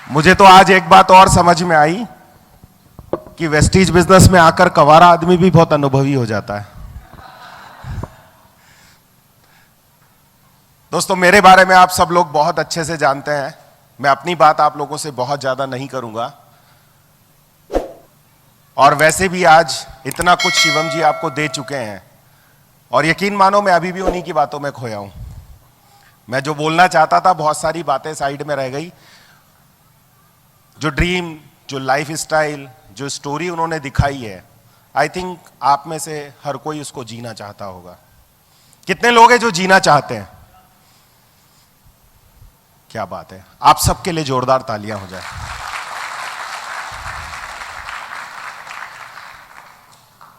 मुझे तो आज एक बात और समझ में आई कि वेस्टीज बिजनेस में आकर कवारा आदमी भी बहुत अनुभवी हो जाता है। दोस्तों, मेरे बारे में आप सब लोग बहुत अच्छे से जानते हैं। मैं अपनी बात आप लोगों से बहुत ज्यादा नहीं करूंगा, और वैसे भी आज इतना कुछ शिवम जी आपको दे चुके हैं, और यकीन मानो मैं अभी भी उन्हीं की बातों में खोया हूं। मैं जो बोलना चाहता था, बहुत सारी बातें साइड में रह गई। जो ड्रीम, जो लाइफ स्टाइल, जो स्टोरी उन्होंने दिखाई है, आई थिंक आप में से हर कोई उसको जीना चाहता होगा। कितने लोग हैं जो जीना चाहते हैं? क्या बात है, आप सबके लिए जोरदार तालियां हो जाए।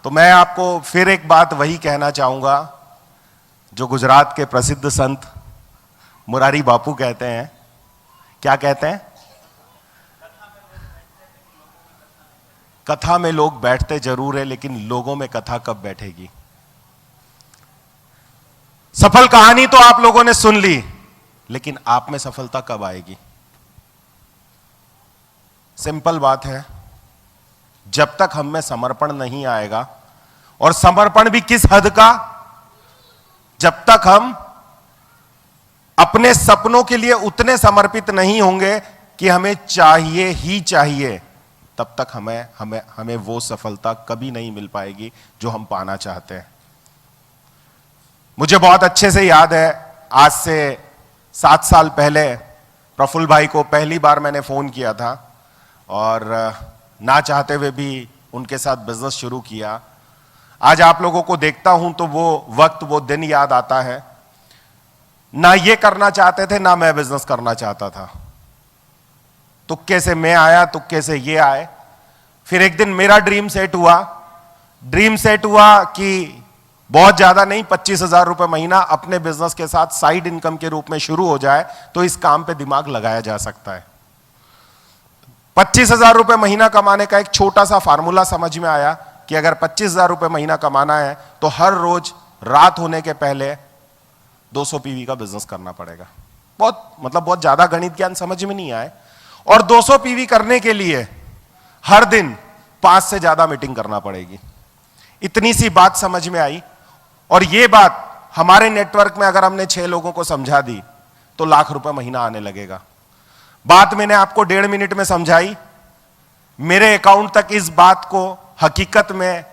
तो मैं आपको फिर एक बात वही कहना चाहूंगा जो गुजरात के प्रसिद्ध संत मुरारी बापू कहते हैं। क्या कहते हैं? कथा में लोग बैठते जरूर है, लेकिन लोगों में कथा कब बैठेगी। सफल कहानी तो आप लोगों ने सुन ली, लेकिन आप में सफलता कब आएगी? सिंपल बात है, जब तक हम में समर्पण नहीं आएगा, और समर्पण भी किस हद का, जब तक हम अपने सपनों के लिए उतने समर्पित नहीं होंगे कि हमें चाहिए ही चाहिए, तब तक हमें वो सफलता कभी नहीं मिल पाएगी जो हम पाना चाहते हैं। मुझे बहुत अच्छे से याद है, आज से 7 साल पहले प्रफुल्ल भाई को पहली बार मैंने फोन किया था, और ना चाहते हुए भी उनके साथ बिजनेस शुरू किया। आज आप लोगों को देखता हूं तो वो वक्त, वो दिन याद आता है। ना ये करना चाहते थे, ना मैं बिजनेस करना चाहता था। तुक्के से मैं आया, तुक्के से ये आए। फिर एक दिन मेरा ड्रीम सेट हुआ कि बहुत ज्यादा नहीं, 25,000 रुपए महीना अपने बिजनेस के साथ साइड इनकम के रूप में शुरू हो जाए तो इस काम पे दिमाग लगाया जा सकता है। 25,000 रुपए महीना कमाने का एक छोटा सा फार्मूला समझ में आया कि अगर 25,000 रुपए महीना कमाना है तो हर रोज रात होने के पहले 200 पीवी का बिजनेस करना पड़ेगा। बहुत ज्यादा गणित ज्ञान समझ में नहीं आए, और 200 पीवी करने के लिए हर दिन 5 से ज्यादा मीटिंग करना पड़ेगी। इतनी सी बात समझ में आई, और यह बात हमारे नेटवर्क में अगर हमने 6 लोगों को समझा दी तो लाख रुपए महीना आने लगेगा। बात मैंने आपको 1.5 मिनट में समझाई। मेरे अकाउंट तक इस बात को हकीकत में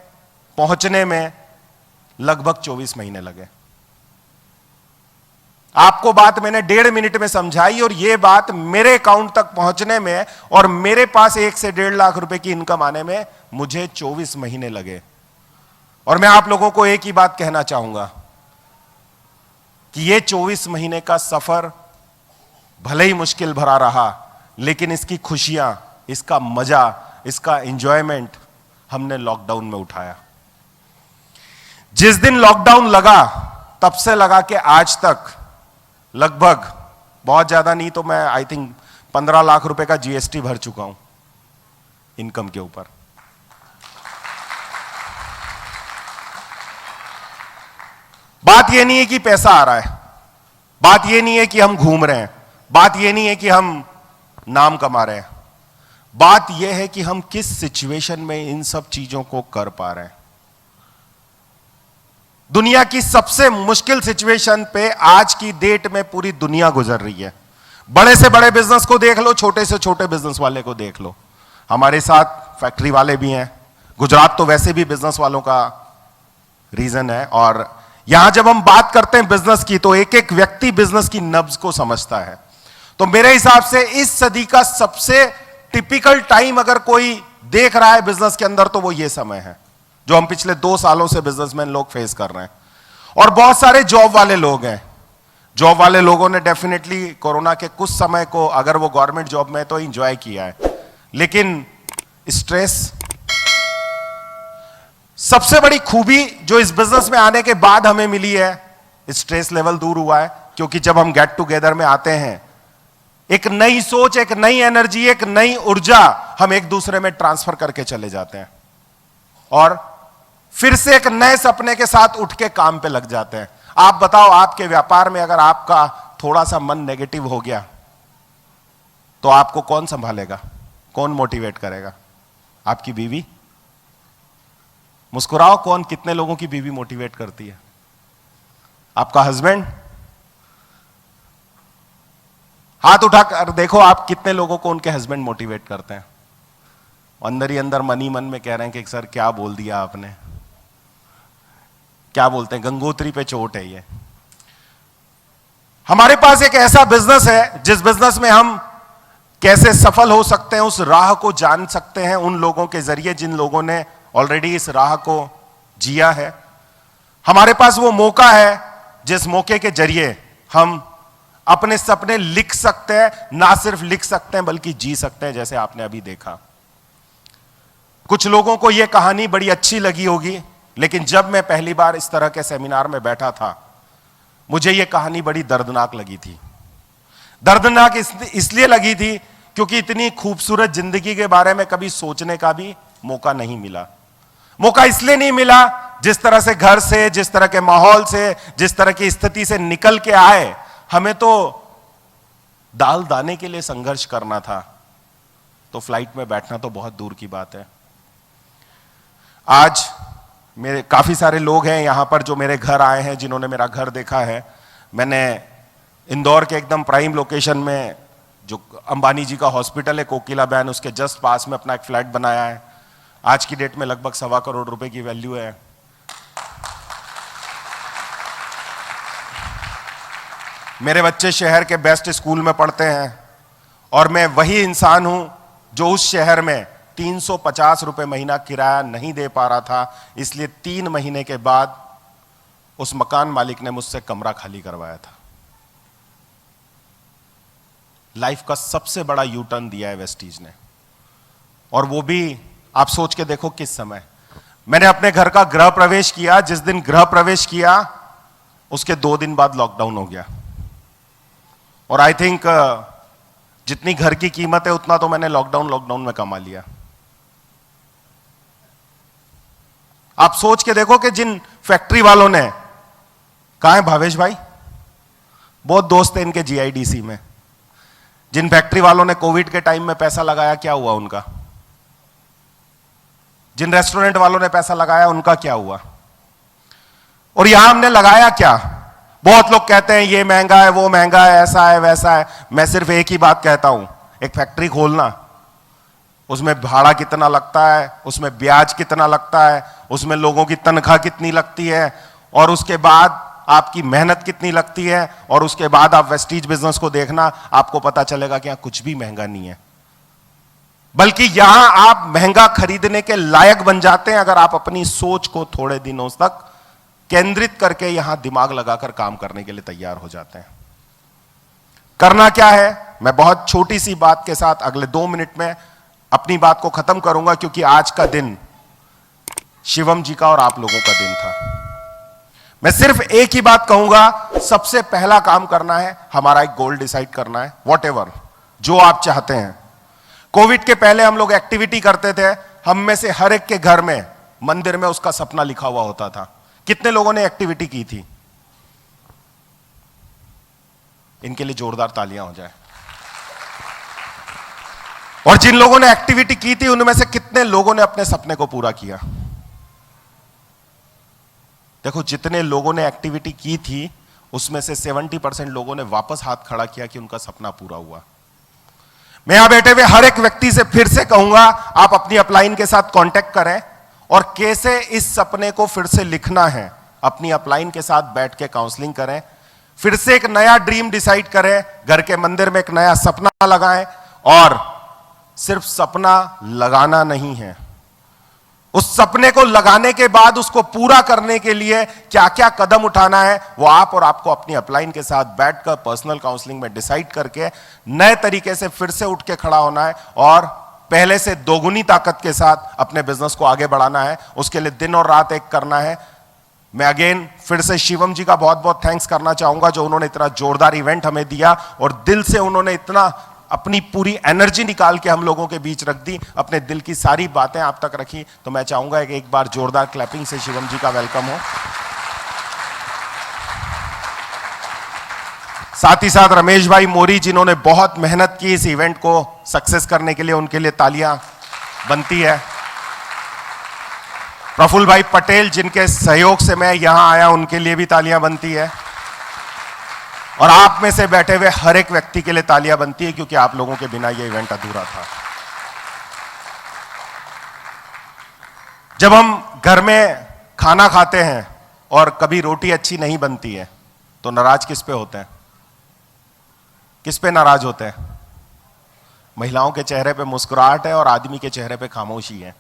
पहुंचने में लगभग 24 महीने लगे। आपको बात मैंने 1.5 मिनट में समझाई, और यह बात मेरे अकाउंट तक पहुंचने में और मेरे पास 1 से 1.5 लाख रुपए की इनकम आने में मुझे 24 महीने लगे। और मैं आप लोगों को एक ही बात कहना चाहूंगा कि यह 24 महीने का सफर भले ही मुश्किल भरा रहा, लेकिन इसकी खुशियां, इसका मजा, इसका एंजॉयमेंट हमने लॉकडाउन में उठाया। जिस दिन लॉकडाउन लगा, तब से लगा के आज तक लगभग, बहुत ज्यादा नहीं तो मैं आई थिंक 15 लाख रुपए का जीएसटी भर चुका हूं इनकम के ऊपर। बात यह नहीं है कि पैसा आ रहा है, बात यह नहीं है कि हम घूम रहे हैं, बात यह नहीं है कि हम नाम कमा रहे हैं, बात यह है कि हम किस सिचुएशन में इन सब चीजों को कर पा रहे हैं। दुनिया की सबसे मुश्किल सिचुएशन पे आज की डेट में पूरी दुनिया गुजर रही है। बड़े से बड़े बिजनेस को देख लो, छोटे से छोटे बिजनेस वाले को देख लो। हमारे साथ फैक्ट्री वाले भी हैं। गुजरात तो वैसे भी बिजनेस वालों का रीजन है, और यहां जब हम बात करते हैं बिजनेस की, तो एक एक व्यक्ति बिजनेस की नब्ज को समझता है। तो मेरे हिसाब से इस सदी का सबसे टिपिकल टाइम अगर कोई देख रहा है बिजनेस के अंदर, तो वो ये समय है जो हम पिछले 2 सालों से बिजनेसमैन लोग फेस कर रहे हैं। और बहुत सारे जॉब वाले लोग हैं। जॉब वाले लोगों ने डेफिनेटली कोरोना के कुछ समय को, अगर वो गवर्नमेंट जॉब में, तो एंजॉय किया है, लेकिन स्ट्रेस, सबसे बड़ी खूबी जो इस बिजनेस में आने के बाद हमें मिली है, स्ट्रेस लेवल दूर हुआ है। क्योंकि जब हम गेट टुगेदर में आते हैं, एक नई सोच, एक नई एनर्जी, एक नई ऊर्जा हम एक दूसरे में ट्रांसफर करके चले जाते हैं, और फिर से एक नए सपने के साथ उठ के काम पे लग जाते हैं। आप बताओ, आपके व्यापार में अगर आपका थोड़ा सा मन नेगेटिव हो गया, तो आपको कौन संभालेगा, कौन मोटिवेट करेगा? आपकी बीवी? मुस्कुराओ, कौन, कितने लोगों की बीवी मोटिवेट करती है? आपका हस्बैंड? हाथ उठाकर देखो आप कितने लोगों को उनके हस्बैंड मोटिवेट करते हैं। अंदर ही अंदर मन ही मन में कह रहे हैं कि सर क्या बोल दिया आपने, क्या बोलते हैं, गंगोत्री पे चोट है ये। हमारे पास एक ऐसा बिजनेस है जिस बिजनेस में हम कैसे सफल हो सकते हैं उस राह को जान सकते हैं उन लोगों के जरिए जिन लोगों ने ऑलरेडी इस राह को जिया है। हमारे पास वो मौका है जिस मौके के जरिए हम अपने सपने लिख सकते हैं, ना सिर्फ लिख सकते हैं बल्कि जी सकते हैं, जैसे आपने अभी देखा। कुछ लोगों को यह कहानी बड़ी अच्छी लगी होगी, लेकिन जब मैं पहली बार इस तरह के सेमिनार में बैठा था मुझे यह कहानी बड़ी दर्दनाक लगी थी। दर्दनाक इसलिए लगी थी क्योंकि इतनी खूबसूरत जिंदगी के बारे में कभी सोचने का भी मौका नहीं मिला। मौका इसलिए नहीं मिला, जिस तरह से घर से, जिस तरह के माहौल से, जिस तरह की स्थिति से निकल के आए, हमें तो दाल दाने के लिए संघर्ष करना था, तो फ्लाइट में बैठना तो बहुत दूर की बात है। आज मेरे काफी सारे लोग हैं यहां पर जो मेरे घर आए हैं, जिन्होंने मेरा घर देखा है। मैंने इंदौर के एकदम प्राइम लोकेशन में जो अंबानी जी का हॉस्पिटल है कोकिला बहन, उसके जस्ट पास में अपना एक फ्लैट बनाया है। आज की डेट में लगभग 1.25 करोड़ रुपए की वैल्यू है। मेरे बच्चे शहर के बेस्ट स्कूल में पढ़ते हैं और मैं वही इंसान हूं जो उस शहर में 350 रुपए महीना किराया नहीं दे पा रहा था, इसलिए 3 महीने के बाद उस मकान मालिक ने मुझसे कमरा खाली करवाया था। लाइफ का सबसे बड़ा यू टर्न दिया है वेस्टीज ने, और वो भी आप सोच के देखो किस समय। मैंने अपने घर का गृह प्रवेश किया, जिस दिन गृह प्रवेश किया उसके 2 दिन बाद लॉकडाउन हो गया। और आई थिंक जितनी घर की कीमत है उतना तो मैंने लॉकडाउन में कमा लिया। आप सोच के देखो कि जिन फैक्ट्री वालों ने, कहां है भावेश भाई, बहुत दोस्त है इनके जीआईडीसी में, जिन फैक्ट्री वालों ने कोविड के टाइम में पैसा लगाया, क्या हुआ उनका? जिन रेस्टोरेंट वालों ने पैसा लगाया उनका क्या हुआ? और यहां हमने लगाया क्या? बहुत लोग कहते हैं ये महंगा है, वो महंगा है, ऐसा है, वैसा है। मैं सिर्फ एक ही बात कहता हूं, एक फैक्ट्री खोलना, उसमें भाड़ा कितना लगता है, उसमें ब्याज कितना लगता है, उसमें लोगों की तनख्वाह कितनी लगती है, और उसके बाद आपकी मेहनत कितनी लगती है, और उसके बाद आप वेस्टीज बिजनेस को देखना, आपको पता चलेगा कि यहां कुछ भी महंगा नहीं है, बल्कि यहां आप महंगा खरीदने के लायक बन जाते हैं अगर आप अपनी सोच को थोड़े दिनों तक केंद्रित करके यहां दिमाग लगाकर काम करने के लिए तैयार हो जाते हैं। करना क्या है, मैं बहुत छोटी सी बात के साथ अगले 2 मिनट में अपनी बात को खत्म करूंगा, क्योंकि आज का दिन शिवम जी का और आप लोगों का दिन था। मैं सिर्फ एक ही बात कहूंगा, सबसे पहला काम करना है, हमारा एक गोल डिसाइड करना है, वॉटएवर जो आप चाहते हैं। कोविड के पहले हम लोग एक्टिविटी करते थे, हम में से हर एक के घर में मंदिर में उसका सपना लिखा हुआ होता था। कितने लोगों ने एक्टिविटी की थी? इनके लिए जोरदार तालियां हो जाए। और जिन लोगों ने एक्टिविटी की थी उनमें से कितने लोगों ने अपने सपने को पूरा किया? देखो, जितने लोगों ने एक्टिविटी की थी उसमें से 70% लोगों ने वापस हाथ खड़ा किया कि उनका सपना पूरा हुआ। मैं यहां बैठे हुए हर एक व्यक्ति से फिर से कहूंगा, आप अपनी अपलाइन के साथ कांटेक्ट करें और कैसे इस सपने को फिर से लिखना है, अपनी अपलाइन के साथ बैठ के काउंसलिंग करें, फिर से एक नया ड्रीम डिसाइड करें, घर के मंदिर में एक नया सपना लगाएं। और सिर्फ सपना लगाना नहीं है, उस सपने को लगाने के बाद उसको पूरा करने के लिए क्या क्या कदम उठाना है, वो आप और आपको अपनी अपलाइन के साथ बैठकर पर्सनल काउंसलिंग में डिसाइड करके नए तरीके से फिर से उठ के खड़ा होना है और पहले से दोगुनी ताकत के साथ अपने बिजनेस को आगे बढ़ाना है। उसके लिए दिन और रात एक करना है। मैं अगेन फिर से शिवम जी का बहुत बहुत थैंक्स करना चाहूंगा, जो उन्होंने इतना जोरदार इवेंट हमें दिया और दिल से उन्होंने इतना अपनी पूरी एनर्जी निकाल के हम लोगों के बीच रख दी, अपने दिल की सारी बातें आप तक रखी। तो मैं चाहूंगा कि एक बार जोरदार क्लैपिंग से शिवम जी का वेलकम हो। साथ ही साथ रमेश भाई मोरी जिन्होंने बहुत मेहनत की इस इवेंट को सक्सेस करने के लिए, उनके लिए तालियां बनती है। प्रफुल्ल भाई पटेल जिनके सहयोग से मैं यहां आया, उनके लिए भी तालियां बनती है। और आप में से बैठे हुए हर एक व्यक्ति के लिए तालियां बनती है, क्योंकि आप लोगों के बिना यह इवेंट अधूरा था। जब हम घर में खाना खाते हैं और कभी रोटी अच्छी नहीं बनती है तो नाराज किस पे होते हैं? किस पे नाराज होते हैं? महिलाओं के चेहरे पे मुस्कुराहट है और आदमी के चेहरे पे खामोशी है।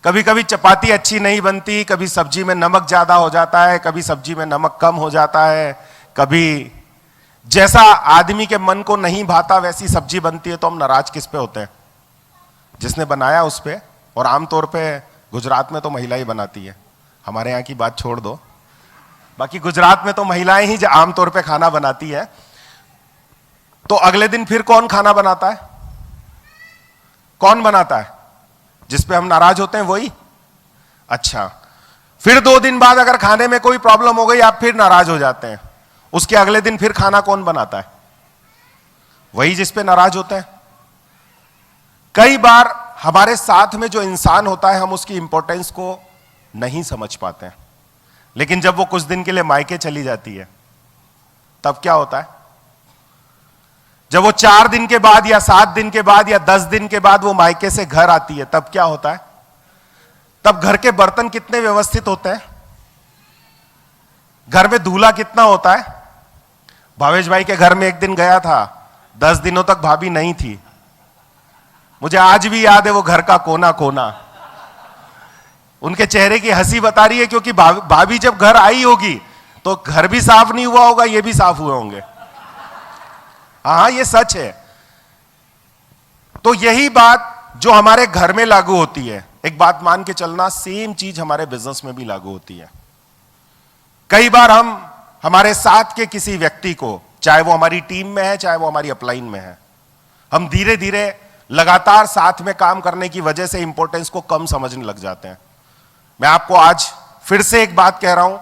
कभी कभी चपाती अच्छी नहीं बनती, कभी सब्जी में नमक ज्यादा हो जाता है, कभी सब्जी में नमक कम हो जाता है, कभी जैसा आदमी के मन को नहीं भाता वैसी सब्जी बनती है, तो हम नाराज किस पे होते हैं? जिसने बनाया उस पे। और आमतौर पे गुजरात में तो महिला ही बनाती है, हमारे यहाँ की बात छोड़ दो, बाकी गुजरात में तो महिलाएं ही आमतौर पे खाना बनाती है। तो अगले दिन फिर कौन खाना बनाता है? कौन बनाता है? जिस पे हम नाराज होते हैं वही। अच्छा, फिर 2 दिन बाद अगर खाने में कोई प्रॉब्लम हो गई, आप फिर नाराज हो जाते हैं, उसके अगले दिन फिर खाना कौन बनाता है? वही जिस पे नाराज होते हैं। कई बार हमारे साथ में जो इंसान होता है, हम उसकी इंपॉर्टेंस को नहीं समझ पाते हैं, लेकिन जब वो कुछ दिन के लिए मायके चली जाती है तब क्या होता है? जब वो 4 दिन के बाद या 7 दिन के बाद या 10 दिन के बाद वो मायके से घर आती है, तब क्या होता है? तब घर के बर्तन कितने व्यवस्थित होते हैं, घर में दूल्हा कितना होता है। भावेश भाई के घर में एक दिन गया था, 10 दिनों तक भाभी नहीं थी। मुझे आज भी याद है वो घर का कोना कोना। उनके चेहरे की हंसी बता रही है, क्योंकि भाभी जब घर आई होगी तो घर भी साफ नहीं हुआ होगा, ये भी साफ हुए होंगे। हाँ, ये सच है। तो यही बात जो हमारे घर में लागू होती है, एक बात मान के चलना, सेम चीज हमारे बिजनेस में भी लागू होती है। कई बार हम हमारे साथ के किसी व्यक्ति को, चाहे वो हमारी टीम में है चाहे वो हमारी अपलाइन में है, हम धीरे धीरे लगातार साथ में काम करने की वजह से इंपॉर्टेंस को कम समझने लग जाते हैं। मैं आपको आज फिर से एक बात कह रहा हूं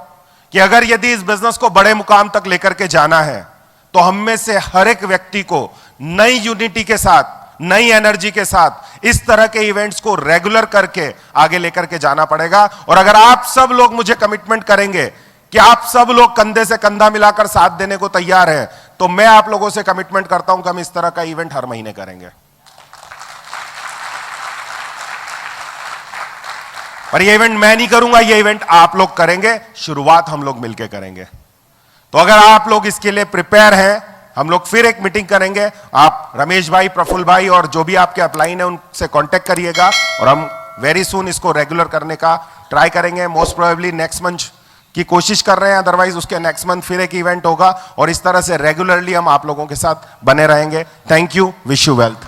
कि अगर यदि इस बिजनेस को बड़े मुकाम तक लेकर के जाना है, तो हम में से हर एक व्यक्ति को नई यूनिटी के साथ, नई एनर्जी के साथ इस तरह के इवेंट्स को रेगुलर करके आगे लेकर के जाना पड़ेगा। और अगर आप सब लोग मुझे कमिटमेंट करेंगे कि आप सब लोग कंधे से कंधा मिलाकर साथ देने को तैयार हैं, तो मैं आप लोगों से कमिटमेंट करता हूं कि हम इस तरह का इवेंट हर महीने करेंगे। पर ये इवेंट मैं नहीं करूंगा, ये इवेंट आप लोग करेंगे, शुरुआत हम लोग मिलकर करेंगे। तो अगर आप लोग इसके लिए प्रिपेयर हैं, हम लोग फिर एक मीटिंग करेंगे। आप रमेश भाई, प्रफुल्ल भाई और जो भी आपके अपलाइन है उनसे कांटेक्ट करिएगा, और हम वेरी सून इसको रेगुलर करने का ट्राई करेंगे। मोस्ट प्रोबेबली नेक्स्ट मंथ की कोशिश कर रहे हैं, अदरवाइज उसके नेक्स्ट मंथ फिर एक इवेंट होगा, और इस तरह से रेगुलरली हम आप लोगों के साथ बने रहेंगे। Thank you, wish you wealth.